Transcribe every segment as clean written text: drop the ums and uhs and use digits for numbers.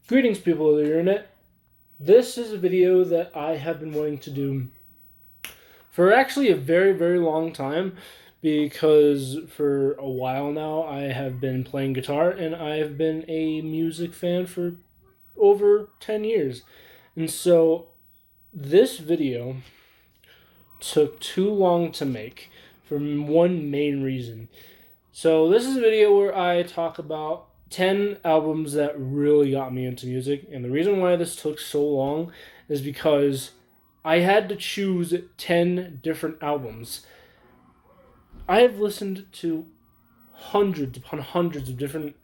Greetings, people of the internet. This is a video that I have been wanting to do for actually a very, very long time because for a while now I have been playing guitar and I have been a music fan for over 10 years. And so this video took too long to make for one main reason. So this is a video where I talk about 10 albums that really got me into music, and the reason why this took so long is because I had to choose 10 different albums. I have listened to hundreds upon hundreds of different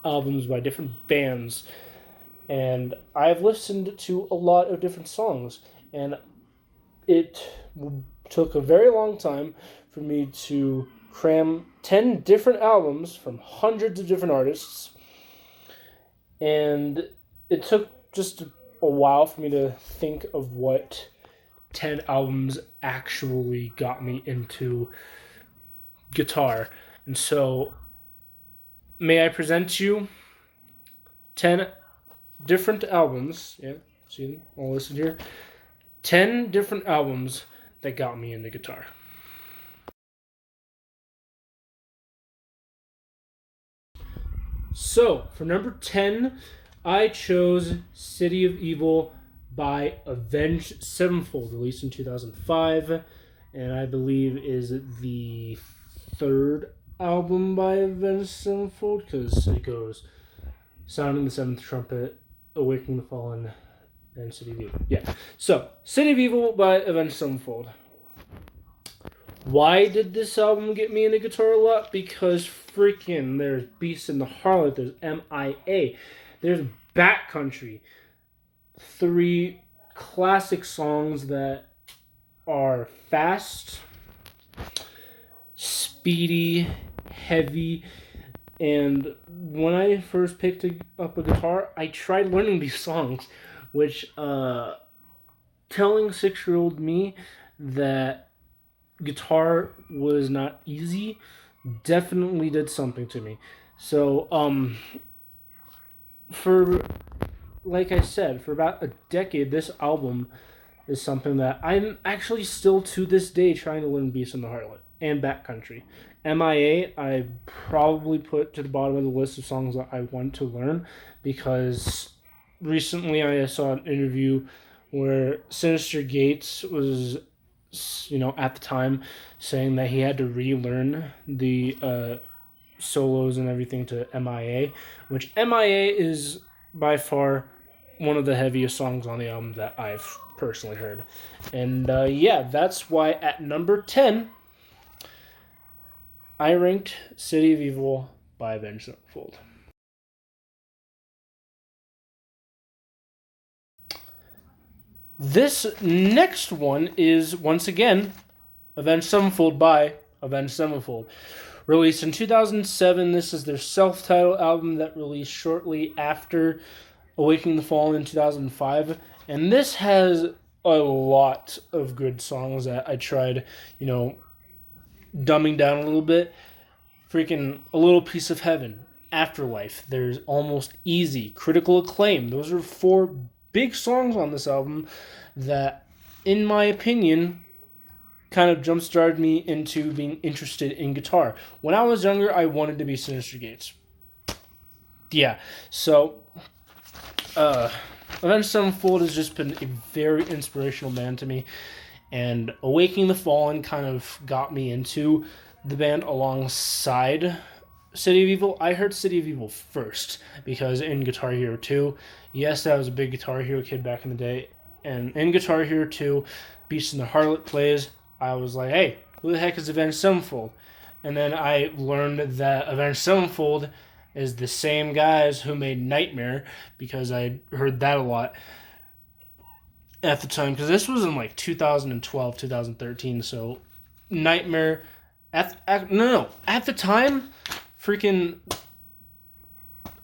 albums by different bands, and I've listened to a lot of different songs, and it took a very long time for me to cram 10 different albums from hundreds of different artists, and it took just a while for me to think of what 10 albums actually got me into guitar. And so may I present you 10 different albums. Yeah, see them all listed here. 10 different albums that got me into guitar. So, for number 10, I chose City of Evil by Avenged Sevenfold, released in 2005, and I believe is the third album by Avenged Sevenfold, because it goes Sounding the Seventh Trumpet, Awakening the Fallen, and City of Evil. Yeah, so City of Evil by Avenged Sevenfold. Why did this album get me into guitar a lot? Because freaking there's Beast in the Harlot, there's MIA, there's Backcountry. Three classic songs that are fast, speedy, heavy, and when I first picked up a guitar, I tried learning these songs, which telling 6-year-old me that guitar was not easy definitely did something to me. So for like I said, for about a decade, this album is something that I'm actually still to this day trying to learn Beast in the Harlot and Backcountry. MIA I probably put to the bottom of the list of songs that I want to learn because recently I saw an interview where Sinister Gates was, at the time saying that he had to relearn the solos and everything to MIA, which MIA is by far one of the heaviest songs on the album that I've personally heard. And yeah, that's why at number 10, I ranked City of Evil by Avenged Sevenfold. This next one is, once again, Avenged Sevenfold by Avenged Sevenfold. Released in 2007, this is their self-titled album that released shortly after Awakening the Fallen in 2005. And this has a lot of good songs that I tried, dumbing down a little bit. Freaking A Little Piece of Heaven, Afterlife, there's Almost Easy, Critical Acclaim. Those are 4 big songs on this album that, in my opinion, kind of jump-started me into being interested in guitar. When I was younger, I wanted to be Sinister Gates. Yeah, so Avenged Sevenfold has just been a very inspirational band to me, and Awakening the Fallen kind of got me into the band alongside City of Evil. I heard City of Evil first because in Guitar Hero 2, yes, I was a big Guitar Hero kid back in the day, and in Guitar Hero 2, Beast in the Harlot plays. I was like, hey, who the heck is Avenged Sevenfold? And then I learned that Avenged Sevenfold is the same guys who made Nightmare, because I heard that a lot at the time, because this was in like 2012, 2013, so Nightmare, at the time, freaking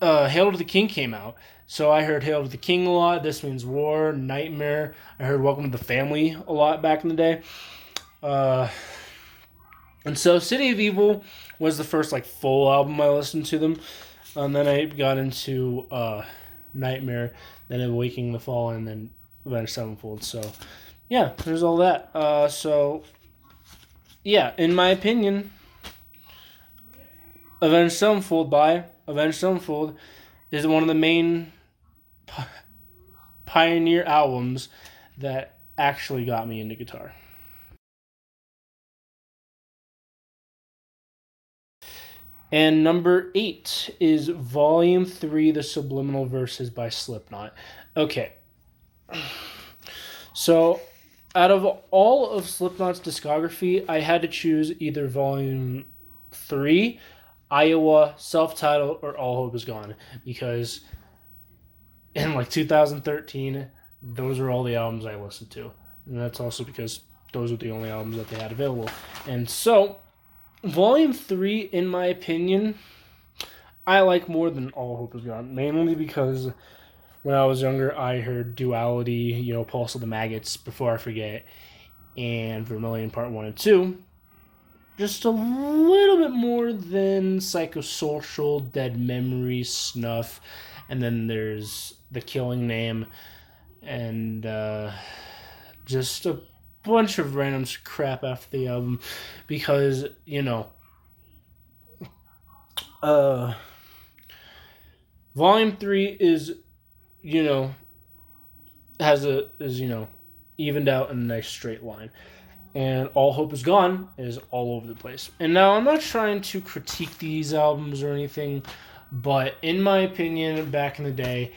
Hail to the King came out. So I heard Hail to the King a lot, This Means War, Nightmare. I heard Welcome to the Family a lot back in the day. And so City of Evil was the first full album I listened to them. And then I got into Nightmare, then Awakening the Fallen, and then Avenged Sevenfold. So, yeah, there's all that. Yeah, in my opinion, Avenged Sevenfold is one of the main pioneer albums that actually got me into guitar. And number 8 is Volume 3, The Subliminal Verses by Slipknot. Okay. So, out of all of Slipknot's discography, I had to choose either Volume 3, Iowa, Self-Titled, or All Hope Is Gone. Because in like 2013, those are all the albums I listened to. And that's also because those were the only albums that they had available. And so, Volume 3, in my opinion, I like more than All Hope Is Gone. Mainly because when I was younger, I heard Duality, Pulse of the Maggots, Before I Forget, and Vermilion Part 1 and 2. Just a little bit more than Psychosocial, Dead Memories, Snuff, and then there's The Killing Name, and just a bunch of random crap after the album, because Volume 3 is evened out in a nice straight line, and All Hope Is Gone is all over the place. And now I'm not trying to critique these albums or anything, but in my opinion, back in the day,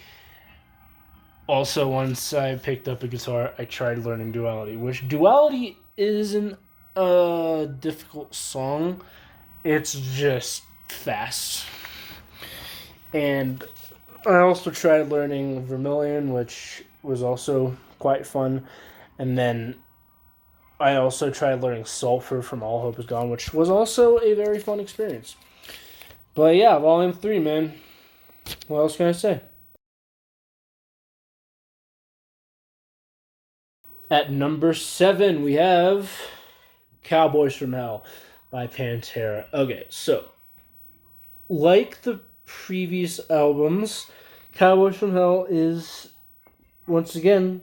also once I picked up a guitar, I tried learning Duality, which Duality isn't a difficult song. It's just fast. And I also tried learning Vermilion, which was also quite fun. And then I also tried learning Sulfur from All Hope Is Gone, which was also a very fun experience. But yeah, Volume 3, man. What else can I say? At number 7, we have Cowboys from Hell by Pantera. Okay, so like the previous albums, Cowboys from Hell is, once again,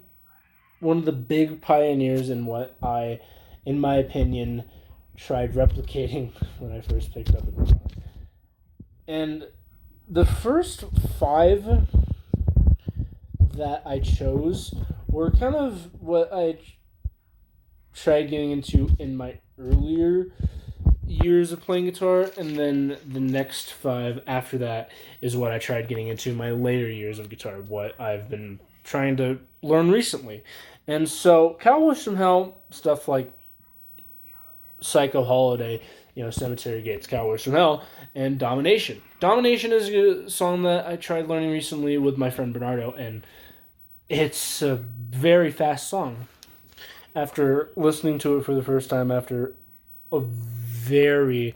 one of the big pioneers in what I, in my opinion, tried replicating when I first picked up a guitar. And the first 5 that I chose were kind of what I tried getting into in my earlier years of playing guitar, and then the next 5 after that is what I tried getting into my later years of guitar, what I've been trying to learn recently. And so Cowboys from Hell, stuff like Psycho Holiday, Cemetery Gates, Cowboys from Hell, and Domination. Domination is a song that I tried learning recently with my friend Bernardo, and it's a very fast song. After listening to it for the first time after a very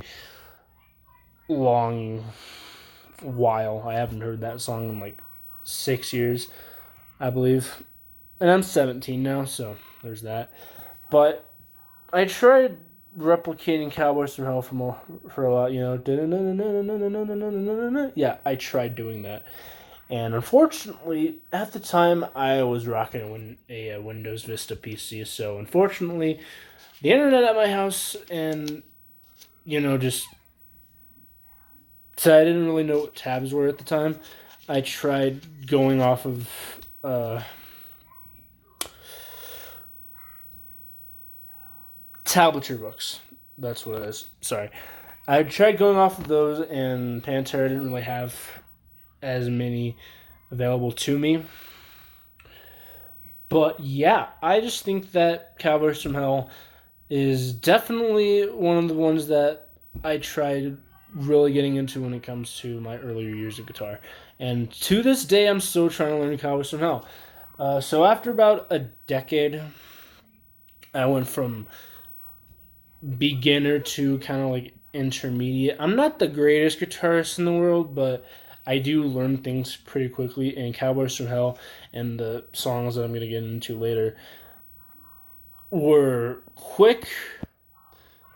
long while, I haven't heard that song in like 6 years, I believe. And I'm 17 now, so there's that. But I tried replicating Cowboys from Hell for a while, Yeah, I tried doing that. And unfortunately, at the time, I was rocking a Windows Vista PC. So unfortunately, the internet at my house and, just... So I didn't really know what tabs were at the time. I tried going off of... Tablature books. That's what it is. Sorry. I tried going off of those, and Pantera didn't really have as many available to me. But yeah, I just think that Cowboys from Hell is definitely one of the ones that I tried really getting into when it comes to my earlier years of guitar. And to this day, I'm still trying to learn Cowboys from Hell. So after about a decade, I went from beginner to kind of like intermediate. I'm not the greatest guitarist in the world, but I do learn things pretty quickly, and Cowboys from Hell and the songs that I'm going to get into later were quick.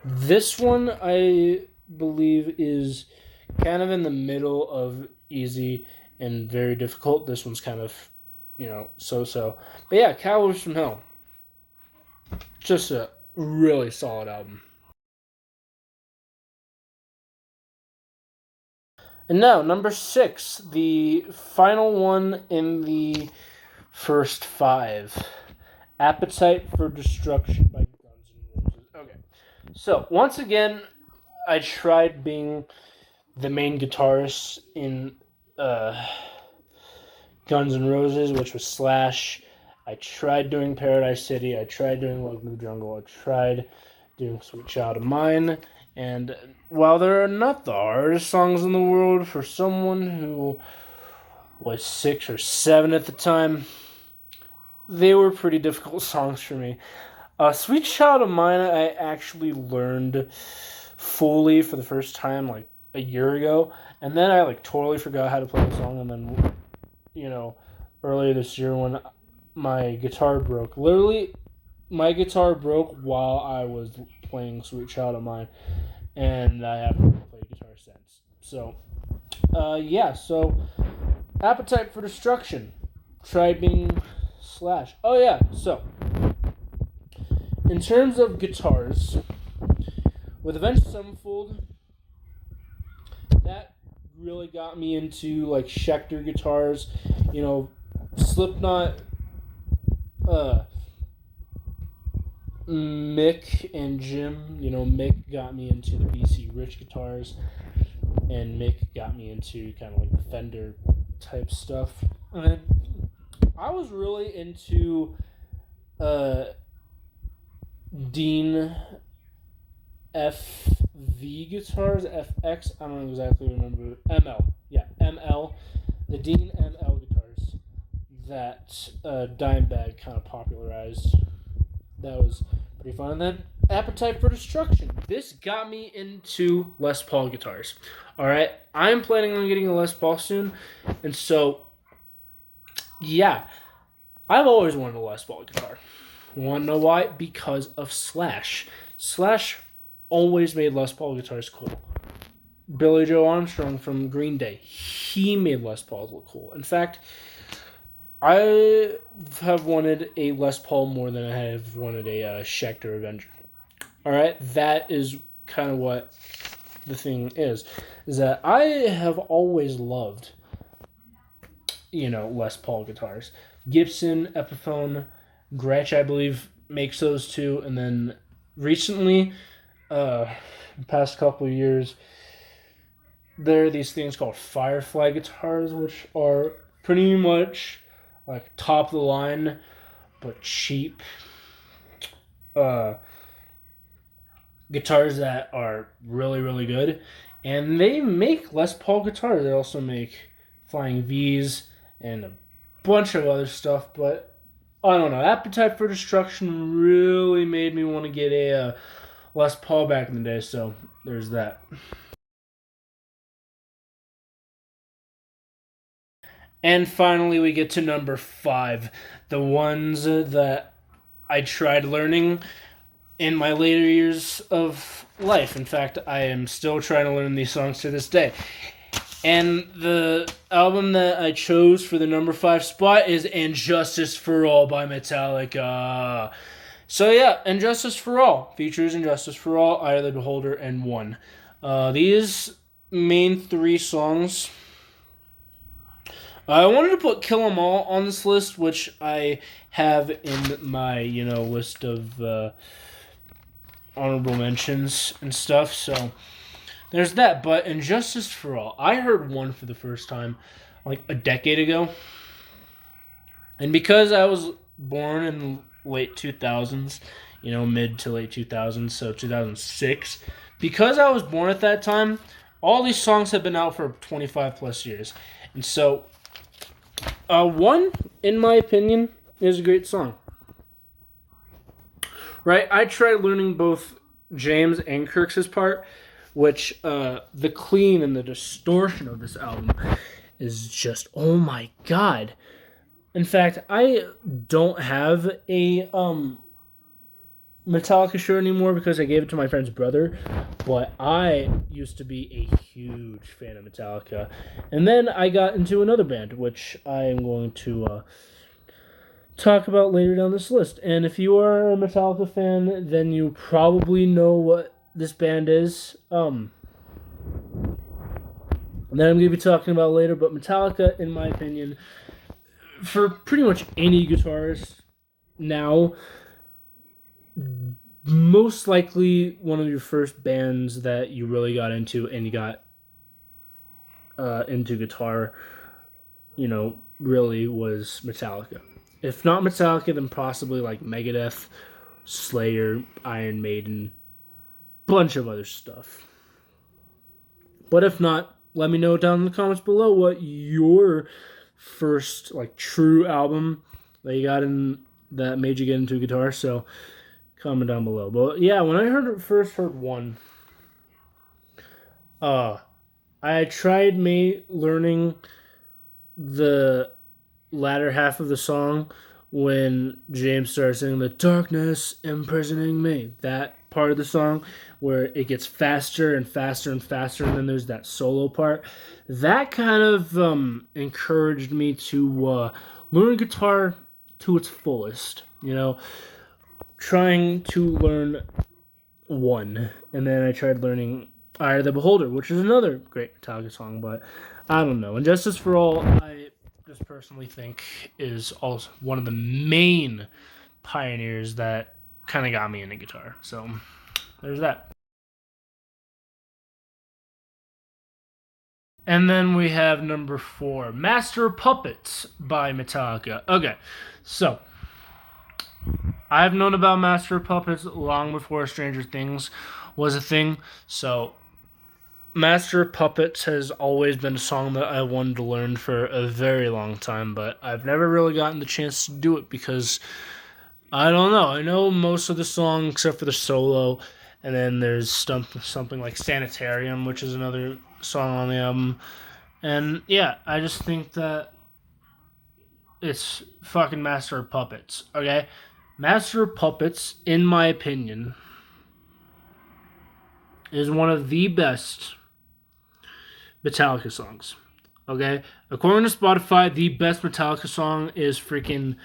This one, I believe, is kind of in the middle of easy and very difficult. This one's kind of, so-so. But yeah, Cowboys from Hell, just a really solid album. And now, number 6, the final one in the first 5. Appetite for Destruction by Guns N' Roses. Okay. So, once again, I tried being the main guitarist in Guns N' Roses, which was Slash. I tried doing Paradise City. I tried doing Welcome to the Jungle. I tried doing Sweet Child of Mine. And while they're not the hardest songs in the world for someone who was 6 or 7 at the time, they were pretty difficult songs for me. Sweet Child of Mine, I actually learned fully for the first time like a year ago, and then I like totally forgot how to play the song. And then, earlier this year when my guitar broke, literally, my guitar broke while I was playing Sweet Child of Mine, and I haven't played guitar since. So, so Appetite for Destruction. Try being Slash. Oh yeah, so in terms of guitars, with Avenged Sevenfold, that really got me into like Schecter guitars, Slipknot, Mick and Jim. Mick got me into the BC Rich guitars, and Mick got me into kind of like the Fender type stuff. And then I was really into Dean FV guitars, FX, I don't exactly remember. ML, yeah, ML, the Dean ML guitars that Dimebag kind of popularized. That was pretty fun. And then Appetite for Destruction. This got me into Les Paul guitars. All right, I'm planning on getting a Les Paul soon, and so yeah, I've always wanted a Les Paul guitar. You want to know why? Because of Slash. Slash always made Les Paul guitars cool. Billy Joe Armstrong from Green Day, he made Les Pauls look cool. In fact, I have wanted a Les Paul more than I have wanted a Schecter Avenger. All right, that is kind of what the thing is that I have always loved, Les Paul guitars. Gibson, Epiphone, Gretsch, I believe, makes those too. And then recently, the past couple of years, there are these things called Firefly guitars, which are pretty much like top of the line, but cheap. Guitars that are really, really good. And they make Les Paul guitars. They also make Flying V's and a bunch of other stuff, but I don't know. Appetite for Destruction really made me want to get a Les Paul back in the day, so there's that. And finally, we get to number 5, the ones that I tried learning in my later years of life. In fact, I am still trying to learn these songs to this day. And the album that I chose for the number 5 spot is And Justice for All by Metallica. So yeah, And Justice for All features And Justice for All, Eye of the Beholder, and One. These main 3 songs, I wanted to put Kill 'Em All on this list, which I have in my, list of honorable mentions and stuff. So there's that. But And Justice for All, I heard One for the first time like a decade ago. And because I was born in the late 2000s, mid to late 2000s, so 2006, because I was born at that time, all these songs have been out for 25 plus years. And so One, in my opinion, is a great song. Right? I tried learning both James and Kirk's part, which the clean and the distortion of this album is just, oh my god. In fact, I don't have a Metallica shirt anymore because I gave it to my friend's brother, but I used to be a huge fan of Metallica. And then I got into another band, which I am going to talk about later down this list. And if you are a Metallica fan, then you probably know what this band is. And then I'm going to be talking about later, but Metallica, in my opinion, for pretty much any guitarist now, most likely one of your first bands that you really got into and you got into guitar, really was Metallica. If not Metallica, then possibly like Megadeth, Slayer, Iron Maiden, bunch of other stuff. But if not, let me know down in the comments below what your first like true album that you got in that made you get into guitar. So comment down below. But yeah, when I first heard One, I tried learning the latter half of the song when James starts singing the darkness imprisoning me. That part of the song where it gets faster and faster and faster, and then there's that solo part. That kind of encouraged me to learn guitar to its fullest. Trying to learn One, and then I tried learning Eye of the Beholder, which is another great Metallica song, but I don't know. And Justice for All, I just personally think is also one of the main pioneers that kind of got me into guitar. So there's that. And then we have number 4, Master of Puppets by Metallica. Okay, so I've known about Master of Puppets long before Stranger Things was a thing. So Master of Puppets has always been a song that I wanted to learn for a very long time, but I've never really gotten the chance to do it because I don't know. I know most of the song except for the solo, and then there's something like Sanitarium, which is another song on the album. And yeah, I just think that it's fucking Master of Puppets, okay? Master of Puppets, in my opinion, is one of the best Metallica songs. Okay? According to Spotify, the best Metallica song is freaking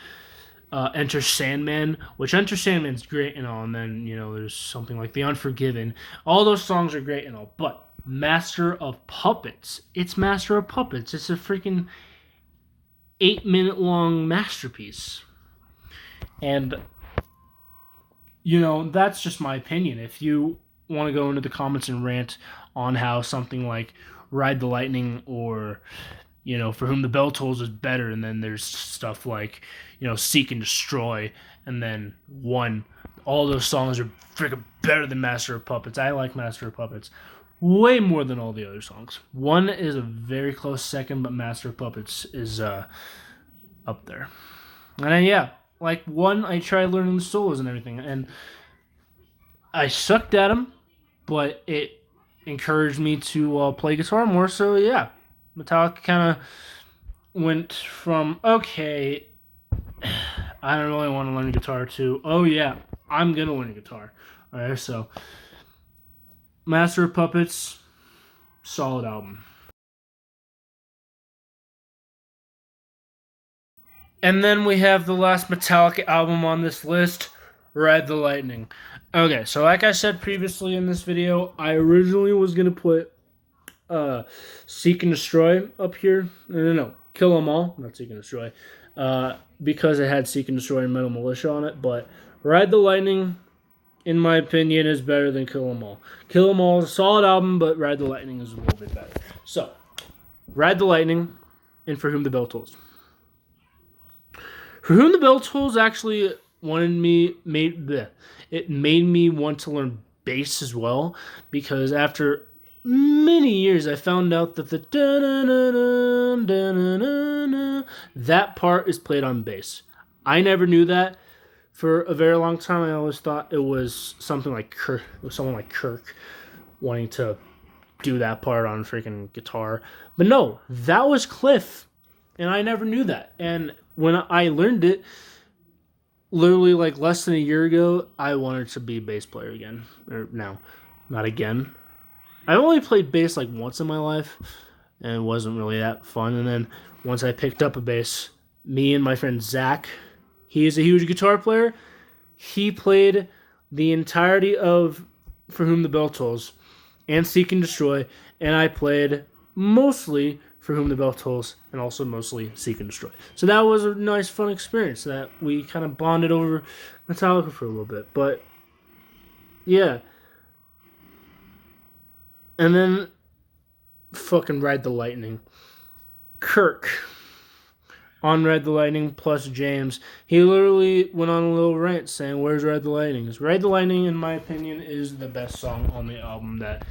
Enter Sandman, which Enter Sandman's great and all, and then, there's something like The Unforgiven. All those songs are great and all, but Master of Puppets, it's Master of Puppets. It's a freaking 8-minute long masterpiece. And, that's just my opinion. If you want to go into the comments and rant on how something like Ride the Lightning or, For Whom the Bell Tolls is better, and then there's stuff like, Seek and Destroy, and then One. All those songs are freaking better than Master of Puppets. I like Master of Puppets way more than all the other songs. One is a very close second, but Master of Puppets is up there. And then, yeah, like One, I tried learning the solos and everything, and I sucked at them, but it encouraged me to play guitar more. So yeah, Metallica kind of went from, okay, I don't really want to learn guitar, to, oh yeah, I'm gonna learn guitar. All right, so Master of Puppets, solid album. And then we have the last Metallica album on this list, Ride the Lightning. Okay, so like I said previously in this video, I originally was going to put Seek and Destroy up here. No, Kill 'Em All, not Seek and Destroy, because it had Seek and Destroy and Metal Militia on it, but Ride the Lightning, in my opinion, is better than Kill 'Em All. Kill 'Em All is a solid album, but Ride the Lightning is a little bit better. So, Ride the Lightning and For Whom the Bell Tolls. For Whom the Bell Tolls actually made me want to learn bass as well, because after many years I found out that the that part is played on bass. I never knew that. For a very long time, I always thought it was something like Kirk, someone like Kirk wanting to do that part on freaking guitar. But no, that was Cliff, and I never knew that. And when I learned it, literally like less than a year ago, I wanted to be a bass player again. Or no, not again. I only played bass like once in my life, and it wasn't really that fun. And then once I picked up a bass, me and my friend Zach, he is a huge guitar player. He played the entirety of For Whom the Bell Tolls and Seek and Destroy, and I played mostly For Whom the Bell Tolls and also mostly Seek and Destroy. So that was a nice, fun experience that we kind of bonded over Metallica for a little bit. But yeah. And then fucking Ride the Lightning. Kirk on Ride the Lightning plus James. He literally went on a little rant saying, "Where's Ride the Lightning?" Ride the Lightning, in my opinion, is the best song on the album that,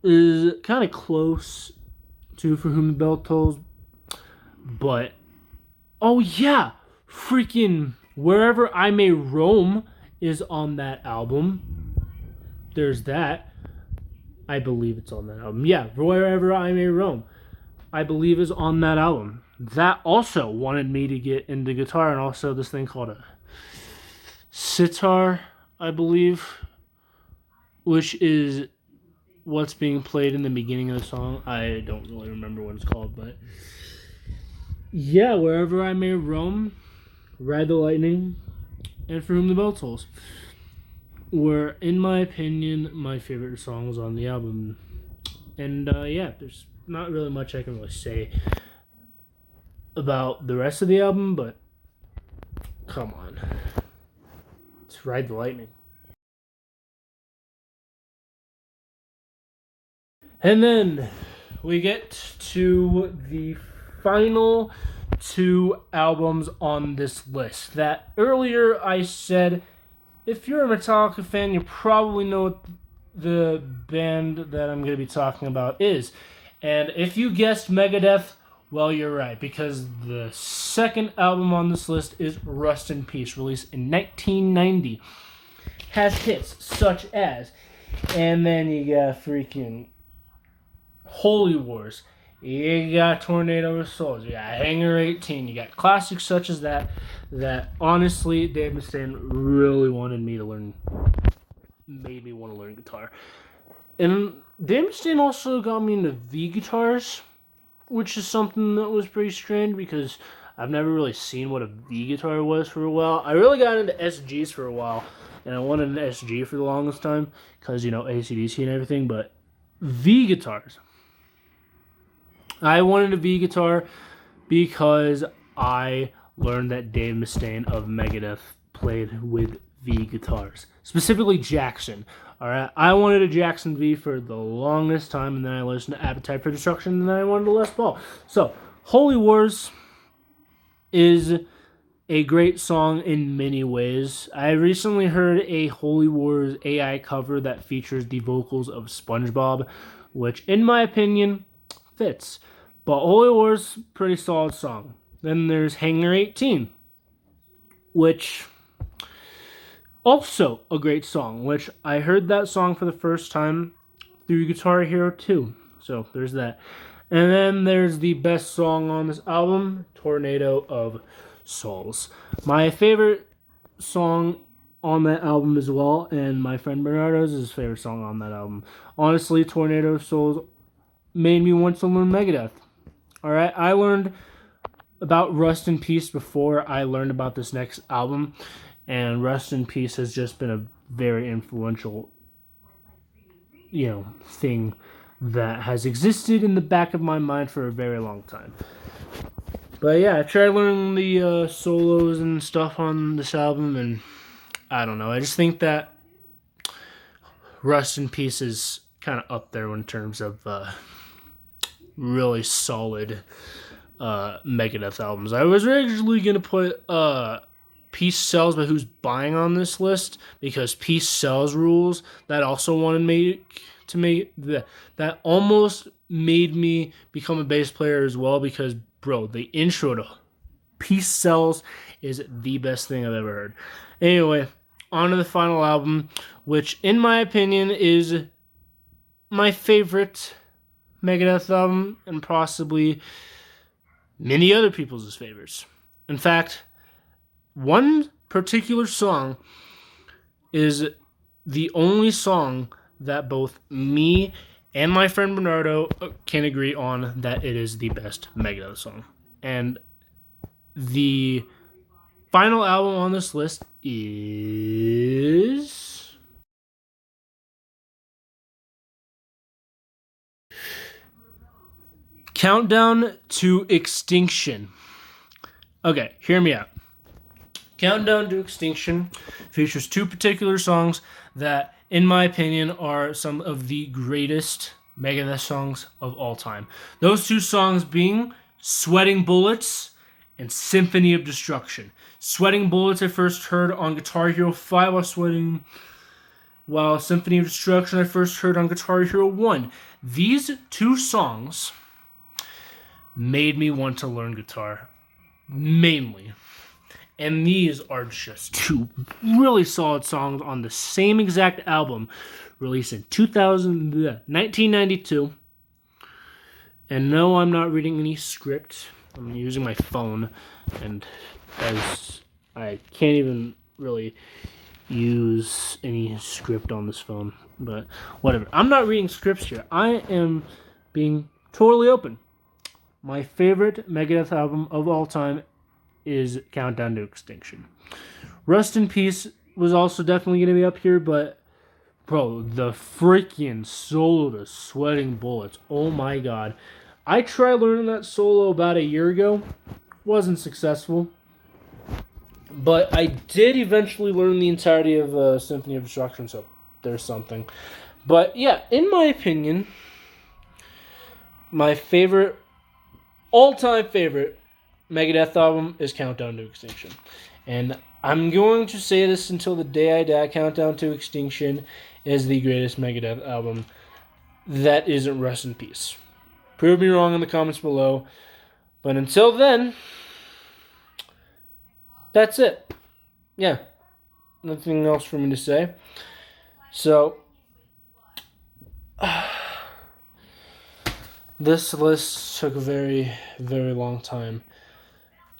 is kind of close to For Whom the Bell Tolls. But, oh yeah, freaking Wherever I May Roam is on that album. There's that. I believe it's on that album. Yeah, Wherever I May Roam, I believe is on that album. That also wanted me to get into guitar, and also this thing called a sitar, I believe, which is what's being played in the beginning of the song. I don't really remember what it's called, but yeah, Wherever I May Roam, Ride the Lightning, and For Whom the Bell Tolls were, in my opinion, my favorite songs on the album. And yeah, there's not really much I can really say about the rest of the album, but come on. Let's Ride the Lightning. And then we get to the final two albums on this list. That earlier I said, if you're a Metallica fan, you probably know what the band that I'm going to be talking about is. And if you guessed Megadeth, well, you're right, because the second album on this list is Rust in Peace, released in 1990. Has hits such as, and then you got freaking Holy Wars, you got Tornado of Souls, you got Hangar 18, you got classics such as that honestly Dave Mustaine really wanted me to learn, made me want to learn guitar. And Dave Mustaine also got me into V guitars, which is something that was pretty strange because I've never really seen what a V guitar was for a while. I really got into SGs for a while, and I wanted an SG for the longest time because, AC/DC and everything, but V guitars. I wanted a V guitar because I learned that Dave Mustaine of Megadeth played with V guitars, specifically Jackson. All right, I wanted a Jackson V for the longest time, and then I listened to Appetite for Destruction, and then I wanted a Les Paul. So, Holy Wars is a great song in many ways. I recently heard a Holy Wars AI cover that features the vocals of SpongeBob, which, in my opinion, fits. But Holy Wars, pretty solid song. Then there's Hangar 18, which also a great song, which I heard that song for the first time through Guitar Hero 2. So there's that. And then there's the best song on this album, Tornado of Souls. My favorite song on that album as well, and my friend Bernardo's is his favorite song on that album. Honestly, Tornado of Souls made me want to learn Megadeth. Alright, I learned about Rust in Peace before I learned about this next album, and Rust in Peace has just been a very influential, thing that has existed in the back of my mind for a very long time. But yeah, I tried learning the solos and stuff on this album, and I don't know. I just think that Rust in Peace is kind of up there in terms of really solid Megadeth albums. I was originally going to put Peace Sells, but Who's Buying on this list, because Peace Sells rules. That also wanted me to make that almost made me become a bass player as well, because bro, the intro to Peace Sells is the best thing I've ever heard. Anyway, on to the final album, which in my opinion is my favorite Megadeth album, and possibly many other people's favorites. In fact, one particular song is the only song that both me and my friend Bernardo can agree on that it is the best Megadeth song. And the final album on this list is Countdown to Extinction. Okay, hear me out. Countdown to Extinction features two particular songs that, in my opinion, are some of the greatest Megadeth songs of all time. Those two songs being Sweating Bullets and Symphony of Destruction. Sweating Bullets I first heard on Guitar Hero 5 while Symphony of Destruction I first heard on Guitar Hero 1. These two songs made me want to learn guitar, mainly. And these are just two really solid songs on the same exact album, released in 1992. And no, I'm not reading any script. I'm using my phone, and as I can't even really use any script on this phone, but whatever. I'm not reading scripts here. I am being totally open. My favorite Megadeth album of all time is Countdown to Extinction. Rust in Peace was also definitely going to be up here, but bro, the freaking solo to Sweating Bullets. Oh my god. I tried learning that solo about a year ago. Wasn't successful. But I did eventually learn the entirety of Symphony of Destruction, so there's something. But yeah, in my opinion, my favorite, all-time favorite Megadeth album is Countdown to Extinction. And I'm going to say this until the day I die. Countdown to Extinction is the greatest Megadeth album that isn't Rust in Peace. Prove me wrong in the comments below. But until then, that's it. Yeah. Nothing else for me to say. So, this list took a very, very long time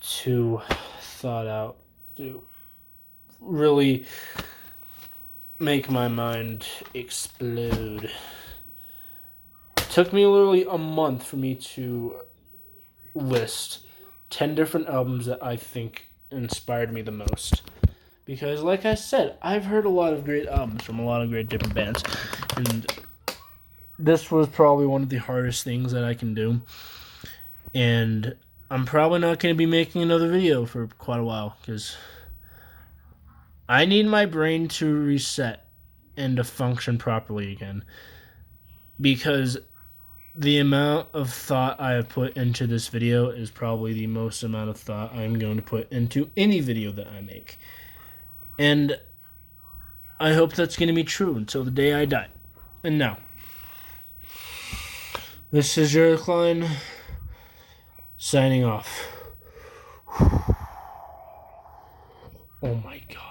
to thought out, to really make my mind explode. It took me literally a month for me to list 10 different albums that I think inspired me the most. Because, like I said, I've heard a lot of great albums from a lot of great different bands. And this was probably one of the hardest things that I can do. And I'm probably not going to be making another video for quite a while. Because I need my brain to reset and to function properly again. Because the amount of thought I have put into this video is probably the most amount of thought I'm going to put into any video that I make. And I hope that's going to be true until the day I die. And now, this is Jared Klein, signing off. Oh my God.